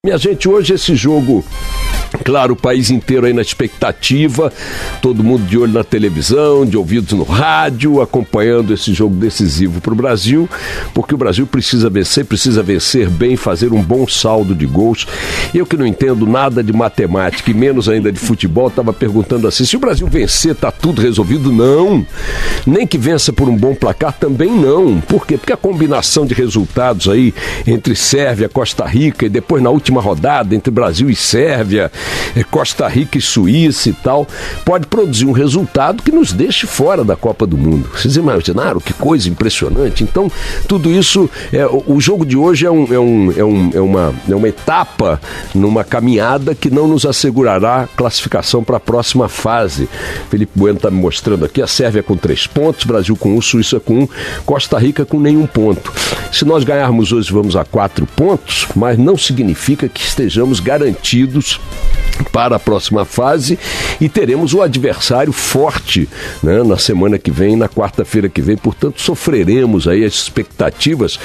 Minha gente, hoje esse jogo, claro, o país inteiro aí na expectativa, todo mundo de olho na televisão, de ouvidos no rádio, acompanhando esse jogo decisivo para o Brasil, porque o Brasil precisa vencer bem, fazer um bom saldo de gols. Eu que não entendo nada de matemática e menos ainda de futebol, estava perguntando assim, se o Brasil vencer, tá tudo resolvido? Não, nem que vença por um bom placar também não. Por quê? Porque a combinação de resultados aí entre Sérvia, Costa Rica e depois na última rodada entre Brasil e Sérvia, Costa Rica e Suíça e tal, pode produzir um resultado que nos deixe fora da Copa do Mundo. Vocês imaginaram que coisa impressionante? Então, tudo isso, o jogo de hoje é uma etapa numa caminhada que não nos assegurará classificação para a próxima fase. Felipe Bueno está me mostrando aqui, a Sérvia com 3 pontos, Brasil com 1, Suíça com 1, Costa Rica com nenhum ponto. Se nós ganharmos hoje, vamos a 4 pontos, mas não significa que estejamos garantidos para a próxima fase e teremos o adversário forte, né, na semana que vem, na quarta-feira que vem. Portanto, sofreremos aí as expectativas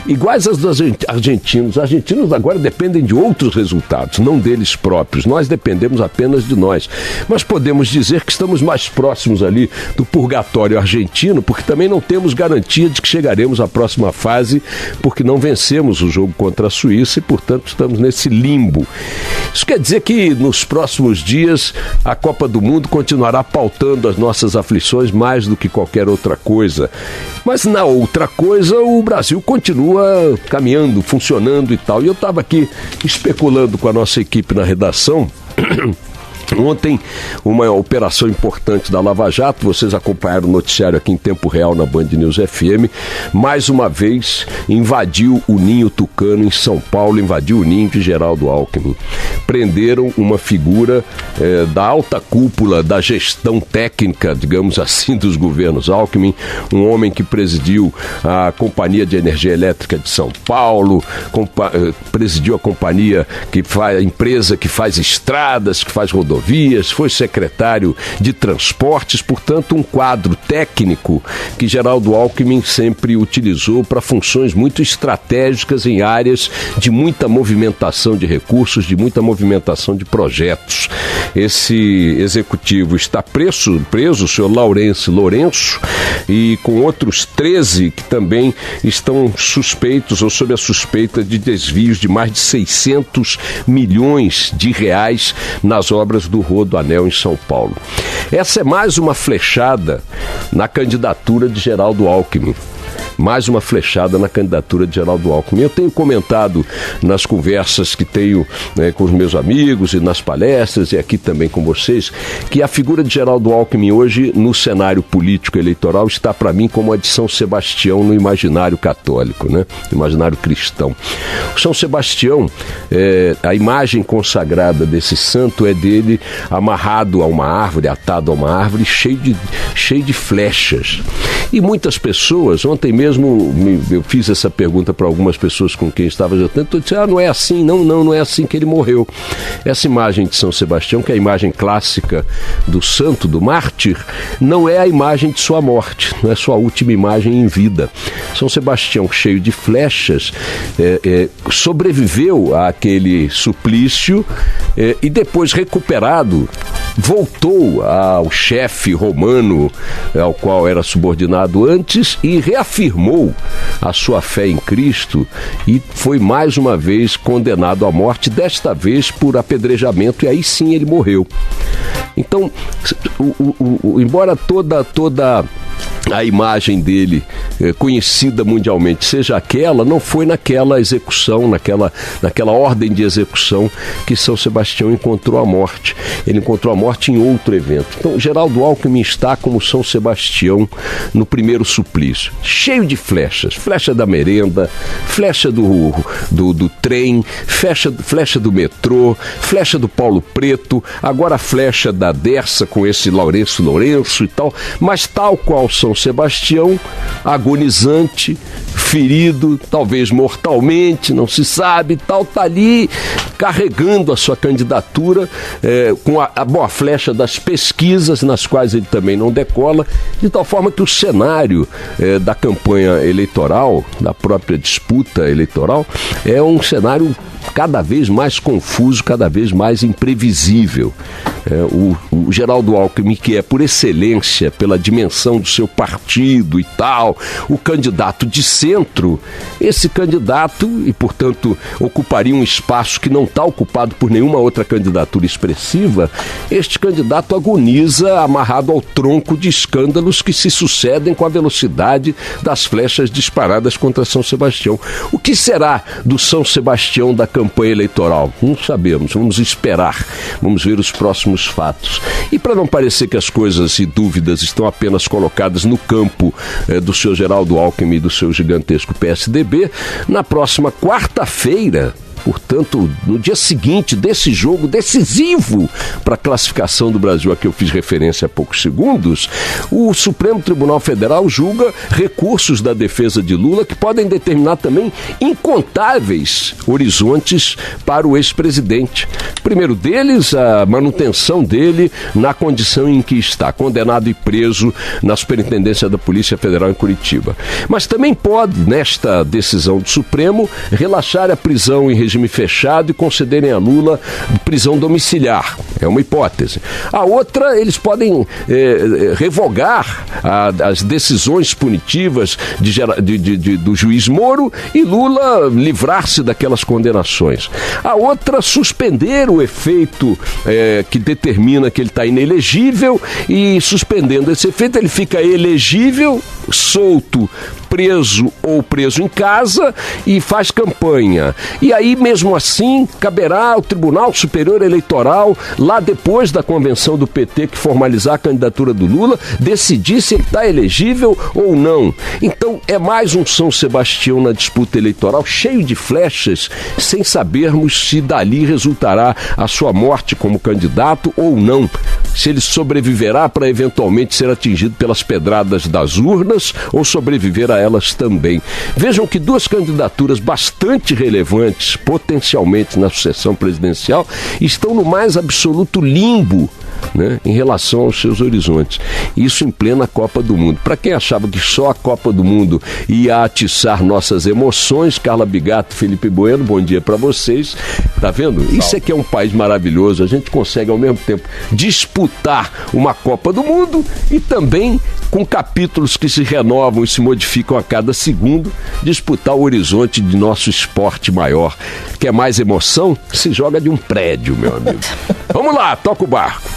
iguais às dos argentinos. Os argentinos agora dependem de outros resultados, não deles próprios. Nós dependemos apenas de nós. Mas podemos dizer que estamos mais próximos ali do purgatório argentino, porque também não temos garantia de que chegaremos à próxima fase, porque não vencemos o jogo contra a Suíça e, portanto, estamos nesse limbo. Isso quer dizer que nos próximos dias a Copa do Mundo continuará pautando as nossas aflições mais do que qualquer outra coisa. Mas na outra coisa o Brasil continua caminhando, funcionando e tal. E eu estava aqui especulando com a nossa equipe na redação. Ontem, uma operação importante da Lava Jato, vocês acompanharam o noticiário aqui em tempo real na Band News FM, mais uma vez invadiu o Ninho Tucano em São Paulo, invadiu o ninho de Geraldo Alckmin. Prenderam uma figura da alta cúpula da gestão técnica, digamos assim, dos governos Alckmin, um homem que presidiu a Companhia de Energia Elétrica de São Paulo, presidiu a companhia a empresa que faz estradas, que faz rodovias, foi secretário de transportes, portanto um quadro técnico que Geraldo Alckmin sempre utilizou para funções muito estratégicas em áreas de muita movimentação de recursos, de muita movimentação de projetos. Esse executivo está preso, o senhor Lourenço, e com outros 13 que também estão suspeitos ou sob a suspeita de desvios de mais de 600 milhões de reais nas obras do Rodoanel em São Paulo. Essa é mais uma flechada na candidatura de Geraldo Alckmin. Mais uma flechada na candidatura de Geraldo Alckmin. Eu tenho comentado nas conversas que tenho, né, com os meus amigos e nas palestras e aqui também com vocês, que a figura de Geraldo Alckmin hoje no cenário político eleitoral está para mim como a de São Sebastião no imaginário católico, né? No imaginário cristão. O São Sebastião, a imagem consagrada desse santo é dele amarrado a uma árvore, atado a uma árvore, cheio de flechas. E muitas pessoas, ontem mesmo eu fiz essa pergunta para algumas pessoas com quem estava jantando, eu disse, não é assim, não é assim que ele morreu. Essa imagem de São Sebastião, que é a imagem clássica do santo, do mártir, não é a imagem de sua morte, não é sua última imagem em vida. São Sebastião, cheio de flechas, sobreviveu àquele suplício e depois recuperado, voltou ao chefe romano ao qual era subordinado antes e reafirmou a sua fé em Cristo e foi mais uma vez condenado à morte, desta vez por apedrejamento, e aí sim ele morreu. Então, embora toda a imagem dele, conhecida mundialmente, seja aquela, não foi naquela execução, naquela ordem de execução que São Sebastião encontrou a morte. Ele encontrou a morte em outro evento. Então, Geraldo Alckmin está como São Sebastião no primeiro suplício, cheio de flechas, flecha da merenda, flecha do trem, flecha do metrô, flecha do Paulo Preto, agora a flecha da Dersa com esse Lourenço e tal, mas tal qual São Sebastião, agonizante, ferido, talvez mortalmente, não se sabe, tal, tá ali carregando a sua candidatura com a boa flecha das pesquisas, nas quais ele também não decola, de tal forma que o cenário da campanha eleitoral, da própria disputa eleitoral, é um cenário cada vez mais confuso, cada vez mais imprevisível. O Geraldo Alckmin, que é por excelência, pela dimensão do seu partido e tal, o candidato de centro, esse candidato, e portanto ocuparia um espaço que não está ocupado por nenhuma outra candidatura expressiva, este candidato agoniza amarrado ao tronco de escândalos que se sucedem com a velocidade das flechas disparadas contra São Sebastião. O que será do São Sebastião da campanha eleitoral? Não sabemos, vamos esperar, vamos ver os próximos fatos. E para não parecer que as coisas e dúvidas estão apenas colocadas no campo do seu Geraldo Alckmin e do seu gigantesco PSDB, na próxima quarta-feira, portanto, no dia seguinte desse jogo decisivo para a classificação do Brasil, a que eu fiz referência há poucos segundos, o Supremo Tribunal Federal julga recursos da defesa de Lula que podem determinar também incontáveis horizontes para o ex-presidente. O primeiro deles, a manutenção dele na condição em que está, condenado e preso na Superintendência da Polícia Federal em Curitiba. Mas também pode, nesta decisão do Supremo, relaxar a prisão em regime fechado e concederem a Lula prisão domiciliar. É uma hipótese. A outra, eles podem revogar as decisões punitivas do juiz Moro e Lula livrar-se daquelas condenações. A outra, suspender o efeito que determina que ele está inelegível, e suspendendo esse efeito ele fica elegível, solto, preso ou preso em casa e faz campanha. E aí, mesmo assim, caberá ao Tribunal Superior Eleitoral, lá depois da convenção do PT que formalizar a candidatura do Lula, decidir se ele está elegível ou não. Então, é mais um São Sebastião na disputa eleitoral, cheio de flechas, sem sabermos se dali resultará a sua morte como candidato ou não. Se ele sobreviverá para eventualmente ser atingido pelas pedradas das urnas ou sobreviver a elas também. Vejam que duas candidaturas bastante relevantes, potencialmente na sucessão presidencial, estão no mais absoluto limbo, né, em relação aos seus horizontes. Isso em plena Copa do Mundo. Para quem achava que só a Copa do Mundo ia atiçar nossas emoções, Carla Bigato, Felipe Bueno, bom dia para vocês. Tá vendo? Isso é que é um país maravilhoso. A gente consegue ao mesmo tempo disputar uma Copa do Mundo e também, com capítulos que se renovam e se modificam a cada segundo, disputar o horizonte de nosso esporte maior. Quer mais emoção? Se joga de um prédio, meu amigo. Vamos lá, toca o barco.